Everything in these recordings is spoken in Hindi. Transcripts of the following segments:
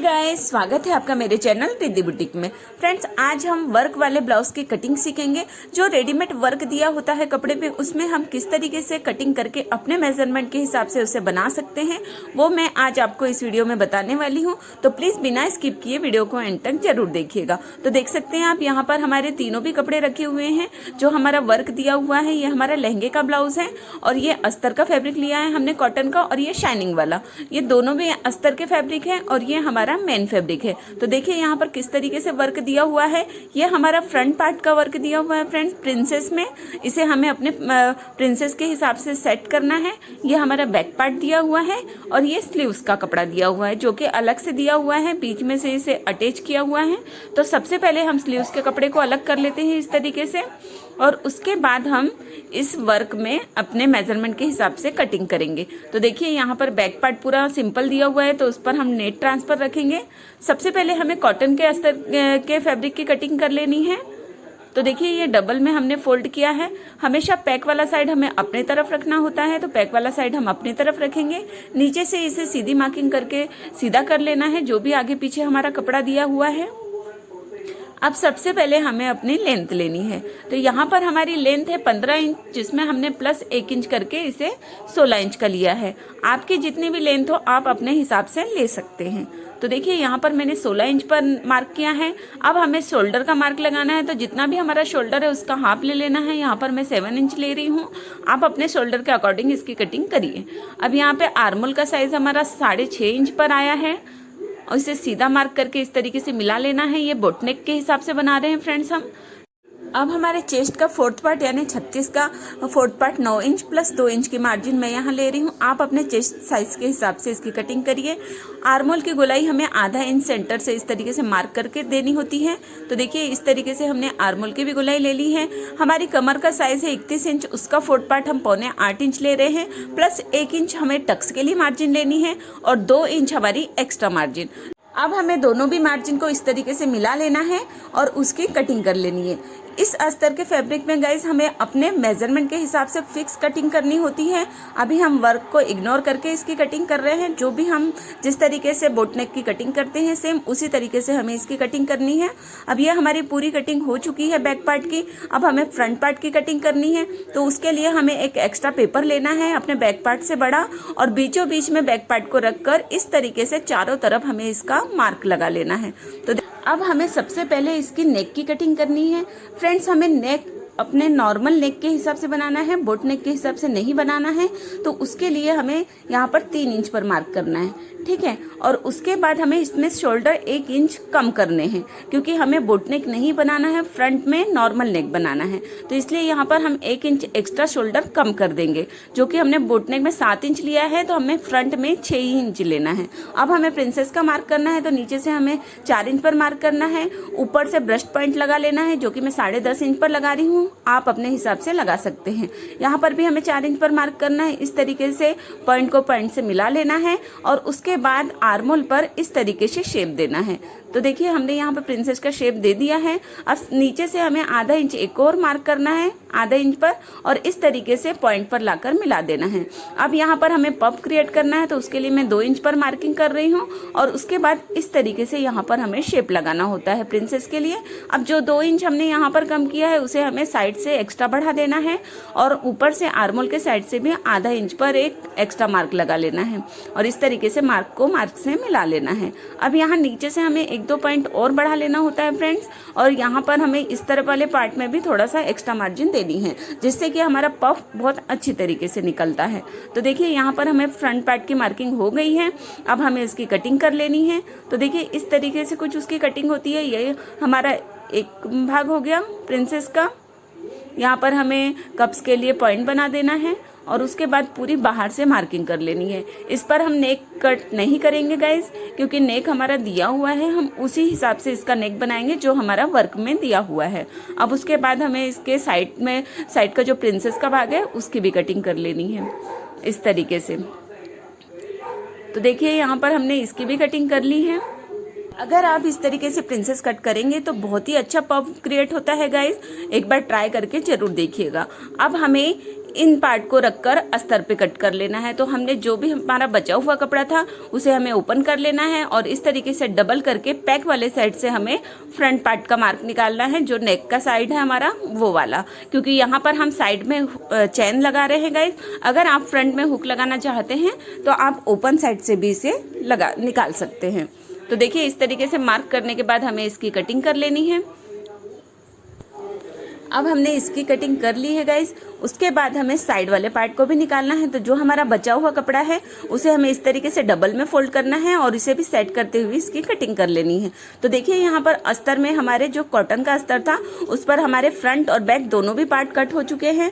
गाइस, स्वागत है आपका मेरे चैनल रिद्धि बुटीक में। फ्रेंड्स, आज हम वर्क वाले ब्लाउज की कटिंग सीखेंगे। जो रेडीमेड वर्क दिया होता है कपड़े पे, उसमें हम किस तरीके से कटिंग करके अपने मेजरमेंट के हिसाब से उसे बना सकते हैं, वो मैं आज आपको इस वीडियो में बताने वाली हूँ। तो प्लीज बिना स्किप किए वीडियो को एंड तक जरूर देखिएगा। तो देख सकते हैं आप, यहाँ पर हमारे तीनों भी कपड़े रखे हुए हैं। जो हमारा वर्क दिया हुआ है, ये हमारा लहंगे का ब्लाउज है और ये अस्तर का फैब्रिक लिया है हमने कॉटन का, और ये शाइनिंग वाला, ये दोनों भी अस्तर के फैब्रिक है और ये हमारा मेन फैब्रिक है। तो देखिए यहाँ पर किस तरीके से वर्क दिया हुआ है। ये हमारा फ्रंट पार्ट का वर्क दिया हुआ है फ्रेंड्स, प्रिंसेस में। इसे हमें अपने प्रिंसेस के हिसाब से सेट करना है। ये हमारा बैक पार्ट दिया हुआ है और ये स्लीव्स का कपड़ा दिया हुआ है, जो कि अलग से दिया हुआ है, बीच में से इसे अटैच किया हुआ है। तो सबसे पहले हम स्लीव्स के कपड़े को अलग कर लेते हैं इस तरीके से, और उसके बाद हम इस वर्क में अपने मेजरमेंट के हिसाब से कटिंग करेंगे। तो देखिए यहाँ पर बैक पार्ट पूरा सिंपल दिया हुआ है, तो उस पर हम नेट ट्रांसफर रखेंगे। सबसे पहले हमें कॉटन के अस्तर के फैब्रिक की कटिंग कर लेनी है। तो देखिए ये डबल में हमने फोल्ड किया है। हमेशा पैक वाला साइड हमें अपने तरफ रखना होता है, तो पैक वाला साइड हम अपनी तरफ रखेंगे। नीचे से इसे सीधी मार्किंग करके सीधा कर लेना है, जो भी आगे पीछे हमारा कपड़ा दिया हुआ है। अब सबसे पहले हमें अपनी लेंथ लेनी है। तो यहाँ पर हमारी लेंथ है 15 इंच, जिसमें हमने प्लस 1 इंच करके इसे 16 इंच का लिया है। आपकी जितनी भी लेंथ हो आप अपने हिसाब से ले सकते हैं। तो देखिए यहाँ पर मैंने 16 इंच पर मार्क किया है। अब हमें शोल्डर का मार्क लगाना है, तो जितना भी हमारा शोल्डर है उसका हाफ ले लेना है। यहाँ पर मैं 7 इंच ले रही हूँ। आप अपने शोल्डर के अकॉर्डिंग इसकी कटिंग करिए। अब यहाँ पे आर्मोल का साइज हमारा 6.5 इंच पर आया है और इसे सीधा मार्क करके इस तरीके से मिला लेना है। ये बोटनेक के हिसाब से बना रहे हैं फ्रेंड्स हम। अब हमारे चेस्ट का फोर्थ पार्ट यानी 36 का fourth part 9 inch plus 2 inch की मार्जिन मैं यहाँ ले रही हूँ। आप अपने चेस्ट साइज के हिसाब से इसकी कटिंग करिए। आर्मोल की गोलाई हमें आधा इंच सेंटर से इस तरीके से मार्क करके देनी होती है। तो देखिए इस तरीके से हमने आर्मोल की भी गोलाई ले ली है। हमारी कमर का साइज है 31 इंच, उसका फोर्थ पार्ट हम 7.25 इंच ले रहे हैं, प्लस 1 इंच हमें टक्स के लिए मार्जिन लेनी है और 2 इंच हमारी एक्स्ट्रा मार्जिन। अब हमें दोनों भी मार्जिन को इस तरीके से मिला लेना है और उसकी कटिंग कर लेनी है। इस अस्तर के फैब्रिक में गाइज हमें अपने मेजरमेंट के हिसाब से फिक्स कटिंग करनी होती है। अभी हम वर्क को इग्नोर करके इसकी कटिंग कर रहे हैं। जो भी हम जिस तरीके से बोटनेक की कटिंग करते हैं, सेम उसी तरीके से हमें इसकी कटिंग करनी है। अब यह हमारी पूरी कटिंग हो चुकी है बैक पार्ट की। अब हमें फ्रंट पार्ट की कटिंग करनी है, तो उसके लिए हमें एक एक्स्ट्रा पेपर लेना है अपने बैक पार्ट से बड़ा, और बीचों बीच में बैक पार्ट को रखकर इस तरीके से चारों तरफ हमें इसका मार्क लगा लेना है। तो अब हमें सबसे पहले इसकी नेक की कटिंग करनी है। फ्रेंड्स, हमें नेक अपने नॉर्मल नेक के हिसाब से बनाना है, बोट नेक के हिसाब से नहीं बनाना है। तो उसके लिए हमें यहाँ पर 3 इंच पर मार्क करना है, ठीक है। और उसके बाद हमें इसमें शोल्डर 1 इंच कम करने हैं, क्योंकि हमें बोट नेक नहीं बनाना है, फ्रंट में नॉर्मल नेक बनाना है। तो इसलिए यहाँ पर हम 1 इंच एक्स्ट्रा शोल्डर कम कर देंगे। जो कि हमने बोट नेक में 7 इंच लिया है, तो हमें फ्रंट में 6 इंच लेना है। अब हमें प्रिंसेस का मार्क करना है, तो नीचे से हमें 4 इंच पर मार्क करना है। ऊपर से ब्रस्ट पॉइंट लगा लेना है, जो कि मैं 10.5 इंच पर लगा रही हूँ। आप अपने हिसाब से लगा सकते हैं। यहाँ पर भी हमें 4 इंच पर मार्क करना है। इस तरीके से पॉइंट को पॉइंट से मिला लेना है और उसके बाद आर्मोल पर इस तरीके से शेप देना है। तो देखिए हमने यहाँ पर प्रिंसेस का शेप दे दिया है। अब नीचे से हमें आधा इंच एक और मार्क करना है, आधा इंच पर, और इस तरीके से पॉइंट पर लाकर मिला देना है। अब यहाँ पर हमें पफ क्रिएट करना है, तो उसके लिए मैं 2 इंच पर मार्किंग कर रही हूँ, और उसके बाद इस तरीके से यहाँ पर हमें शेप लगाना होता है प्रिंसेस के लिए। अब जो 2 इंच हमने यहाँ पर कम किया है, उसे हमें साइड से एक्स्ट्रा बढ़ा देना है, और ऊपर से आर्मोल के साइड से भी आधा इंच पर एक एक्स्ट्रा मार्क लगा लेना है, और इस तरीके से मार्क को मार्क से मिला लेना है। अब यहाँ नीचे से हमें 1-2 पॉइंट और बढ़ा लेना होता है फ्रेंड्स, और यहाँ पर हमें इस तरफ वाले पार्ट में भी थोड़ा सा एक्स्ट्रा मार्जिन देनी है, जिससे कि हमारा पफ बहुत अच्छी तरीके से निकलता है। तो देखिए यहाँ पर हमें फ्रंट पार्ट की मार्किंग हो गई है। अब हमें इसकी कटिंग कर लेनी है। तो देखिए इस तरीके से कुछ उसकी कटिंग होती है। ये हमारा एक भाग हो गया प्रिंसेस का। यहाँ पर हमें कप्स के लिए पॉइंट बना देना है, और उसके बाद पूरी बाहर से मार्किंग कर लेनी है। इस पर हम नेक कट नहीं करेंगे गाइज, क्योंकि नेक हमारा दिया हुआ है। हम उसी हिसाब से इसका नेक बनाएंगे जो हमारा वर्क में दिया हुआ है। अब उसके बाद हमें इसके साइड का जो प्रिंसेस का भाग है उसकी भी कटिंग कर लेनी है इस तरीके से। तो देखिए यहाँ पर हमने इसकी भी कटिंग कर ली है। अगर आप इस तरीके से प्रिंसेस कट करेंगे तो बहुत ही अच्छा पफ क्रिएट होता है गाइज। एक बार ट्राई करके जरूर देखिएगा। अब हमें इन पार्ट को रखकर अस्तर पे कट कर लेना है। तो हमने जो भी हमारा बचा हुआ कपड़ा था उसे हमें ओपन कर लेना है और इस तरीके से डबल करके पैक वाले साइड से हमें फ्रंट पार्ट का मार्क निकालना है, जो नेक का साइड है हमारा वो वाला, क्योंकि यहाँ पर हम साइड में चैन लगा रहे हैं गाइस। अगर आप फ्रंट में हुक लगाना चाहते हैं तो आप ओपन साइड से भी इसे निकाल सकते हैं। तो देखिए इस तरीके से मार्क करने के बाद हमें इसकी कटिंग कर लेनी है। अब हमने इसकी कटिंग कर ली है गाइस। उसके बाद हमें साइड वाले पार्ट को भी निकालना है। तो जो हमारा बचा हुआ कपड़ा है उसे हमें इस तरीके से डबल में फोल्ड करना है और इसे भी सेट करते हुए इसकी कटिंग कर लेनी है। तो देखिए यहाँ पर अस्तर में हमारे जो कॉटन का अस्तर था उस पर हमारे फ्रंट और बैक दोनों भी पार्ट कट हो चुके हैं।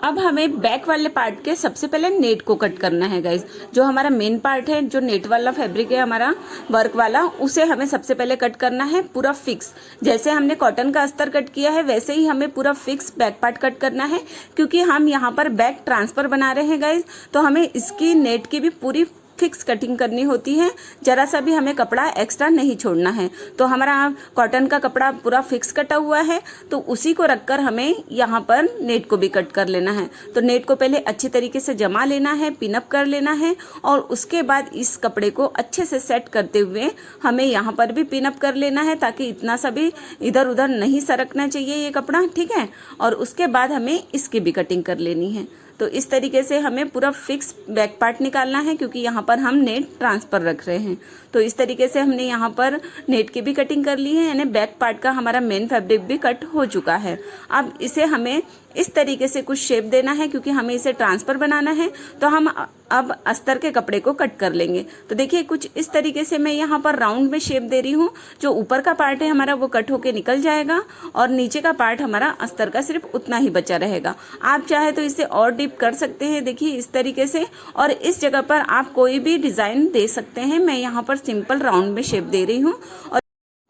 अब हमें बैक वाले पार्ट के सबसे पहले नेट को कट करना है गाइज। जो हमारा मेन पार्ट है, जो नेट वाला फैब्रिक है हमारा वर्क वाला, उसे हमें सबसे पहले कट करना है पूरा फिक्स। जैसे हमने कॉटन का अस्तर कट किया है वैसे ही हमें पूरा फिक्स बैक पार्ट कट करना है, क्योंकि हम यहाँ पर बैक ट्रांसफर बना रहे हैं गाइज। तो हमें इसकी नेट की भी पूरी फिक्स कटिंग करनी होती है, जरा सा भी हमें कपड़ा एक्स्ट्रा नहीं छोड़ना है। तो हमारा कॉटन का कपड़ा पूरा फिक्स कटा हुआ है, तो उसी को रखकर हमें यहाँ पर नेट को भी कट कर लेना है। तो नेट को पहले अच्छी तरीके से जमा लेना है, पिनअप कर लेना है और उसके बाद इस कपड़े को अच्छे से सेट करते हुए हमें यहाँ पर भी पिनअप कर लेना है, ताकि इतना सा भी इधर उधर नहीं सरकना चाहिए ये कपड़ा, ठीक है। और उसके बाद हमें इसकी भी कटिंग कर लेनी है। तो इस तरीके से हमें पूरा फिक्स बैक पार्ट निकालना है, क्योंकि यहाँ पर हम नेट ट्रांसफर रख रहे हैं। तो इस तरीके से हमने यहाँ पर नेट की भी कटिंग कर ली है, यानी बैक पार्ट का हमारा मेन फैब्रिक भी कट हो चुका है। अब इसे हमें इस तरीके से कुछ शेप देना है, क्योंकि हमें इसे ट्रांसफर बनाना है। तो हम अब अस्तर के कपड़े को कट कर लेंगे। तो देखिए कुछ इस तरीके से मैं यहाँ पर राउंड में शेप दे रही हूँ। जो ऊपर का पार्ट है हमारा वो कट होके निकल जाएगा और नीचे का पार्ट हमारा अस्तर का सिर्फ उतना ही बचा रहेगा। आप चाहे तो इसे और डीप कर सकते हैं, देखिए इस तरीके से। और इस जगह पर आप कोई भी डिजाइन दे सकते हैं। मैं यहाँ पर सिंपल राउंड में शेप दे रही हूँ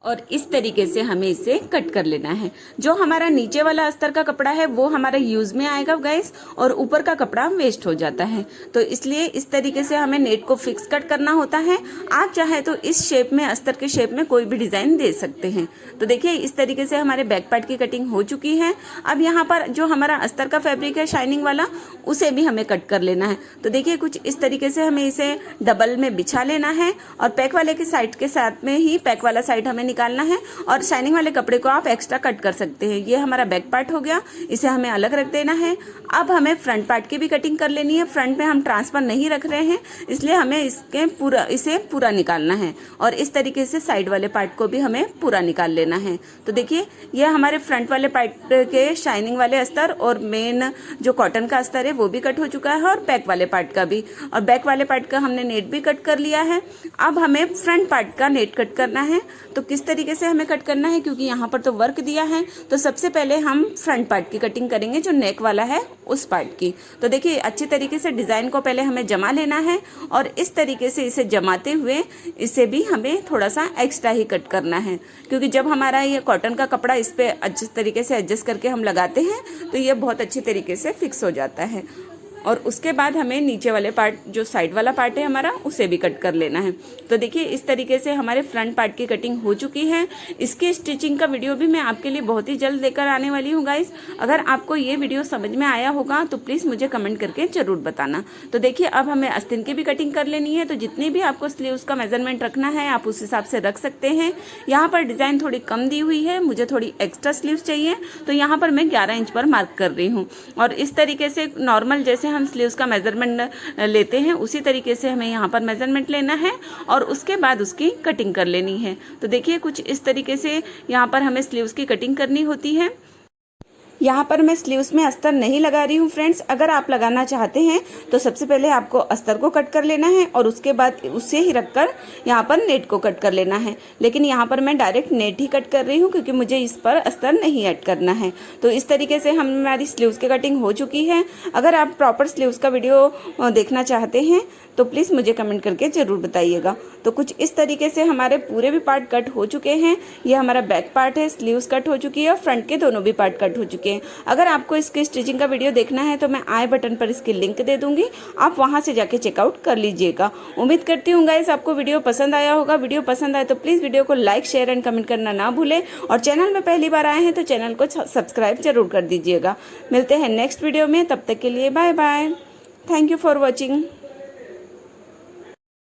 और इस तरीके से हमें इसे कट कर लेना है। जो हमारा नीचे वाला अस्तर का कपड़ा है वो हमारा यूज में आएगा गाइस, और ऊपर का कपड़ा वेस्ट हो जाता है। तो इसलिए इस तरीके से हमें नेट को फिक्स कट करना होता है। आप चाहे तो इस शेप में, अस्तर के शेप में कोई भी डिजाइन दे सकते हैं। तो देखिए इस तरीके से हमारे बैक पार्ट की कटिंग हो चुकी है। अब यहाँ पर जो हमारा अस्तर का फैब्रिक है शाइनिंग वाला, उसे भी हमें कट कर लेना है। तो देखिए कुछ इस तरीके से हमें इसे डबल में बिछा लेना है और पैक वाले के साइड के साथ में ही पैक वाला साइड हमें निकालना है, और शाइनिंग वाले कपड़े को आप एक्स्ट्रा कट कर सकते हैं। ये हमारा बैक पार्ट हो गया, इसे हमें अलग रख देना है। अब हमें फ्रंट पार्ट की भी कटिंग कर लेनी है। फ्रंट में हम ट्रांसफर नहीं रख रहे हैं, इसलिए हमें इसे पूरा निकालना है और इस तरीके से साइड वाले पार्ट को भी हमें पूरा निकाल लेना है। तो देखिए ये हमारे फ्रंट वाले पार्ट के शाइनिंग वाले अस्तर और मेन जो कॉटन का अस्तर है वो भी कट हो चुका है, और बैक वाले पार्ट का भी, और बैक वाले पार्ट का हमने नेट भी कट कर लिया है। अब हमें फ्रंट पार्ट का नेट कट करना है। तो किस तरीके से हमें कट करना है, क्योंकि यहाँ पर तो वर्क दिया है, तो सबसे पहले हम फ्रंट पार्ट की कटिंग करेंगे, जो नेक वाला है उस पार्ट की। तो देखिए अच्छी तरीके से डिजाइन को पहले हमें जमा लेना है और इस तरीके से इसे जमाते हुए इसे भी हमें थोड़ा सा एक्स्ट्रा ही कट करना है, क्योंकि जब हमारा ये कॉटन का कपड़ा इस पे अच्छे तरीके से एडजस्ट करके हम लगाते हैं तो ये बहुत अच्छी तरीके से फिक्स हो जाता है। और उसके बाद हमें नीचे वाले पार्ट, जो साइड वाला पार्ट है हमारा, उसे भी कट कर लेना है। तो देखिए इस तरीके से हमारे फ्रंट पार्ट की कटिंग हो चुकी है। इसकी स्टिचिंग का वीडियो भी मैं आपके लिए बहुत ही जल्द लेकर आने वाली हूँ गाइस। अगर आपको ये वीडियो समझ में आया होगा तो प्लीज़ मुझे कमेंट करके जरूर बताना। तो देखिए अब हमें आस्तीन की भी कटिंग कर लेनी है। तो जितनी भी आपको स्लीव्स का मेजरमेंट रखना है आप उस हिसाब से रख सकते हैं। यहाँ पर डिज़ाइन थोड़ी कम दी हुई है, मुझे थोड़ी एक्स्ट्रा स्लीव्स चाहिए, तो यहाँ पर मैं 11 इंच पर मार्क कर रही हूँ। और इस तरीके से नॉर्मल जैसे हम स्लीव्स का मेजरमेंट लेते हैं उसी तरीके से हमें यहाँ पर मेजरमेंट लेना है और उसके बाद उसकी कटिंग कर लेनी है। तो देखिए कुछ इस तरीके से यहाँ पर हमें स्लीव्स की कटिंग करनी होती है। यहाँ पर मैं स्लीव्स में अस्तर नहीं लगा रही हूँ फ्रेंड्स। अगर आप लगाना चाहते हैं तो सबसे पहले आपको अस्तर को कट कर लेना है और उसके बाद उसे ही रखकर यहाँ पर नेट को कट कर लेना है। लेकिन यहाँ पर मैं डायरेक्ट नेट ही कट कर रही हूँ क्योंकि मुझे इस पर अस्तर नहीं ऐड करना है। तो इस तरीके से हमारी स्लीव्स की कटिंग हो चुकी है। अगर आप प्रॉपर स्लीव्स का वीडियो देखना चाहते हैं तो प्लीज़ मुझे कमेंट करके ज़रूर बताइएगा। तो कुछ इस तरीके से हमारे पूरे भी पार्ट कट हो चुके हैं। ये हमारा बैक पार्ट है, स्लीव्स कट हो चुकी है और फ्रंट के दोनों भी पार्ट कट हो चुके हैं। सकें। अगर आपको इसकी स्टिचिंग का वीडियो देखना है तो मैं आई बटन पर इसकी लिंक दे दूंगी, आप वहां से जाके चेकआउट कर लीजिएगा। उम्मीद करती हूँ गाइस आपको वीडियो पसंद आया होगा। वीडियो पसंद आए तो प्लीज़ वीडियो को लाइक, शेयर एंड कमेंट करना ना भूलें, और चैनल में पहली बार आए हैं तो चैनल को सब्सक्राइब जरूर कर दीजिएगा। मिलते हैं नेक्स्ट वीडियो में, तब तक के लिए bye bye. Thank you for watching.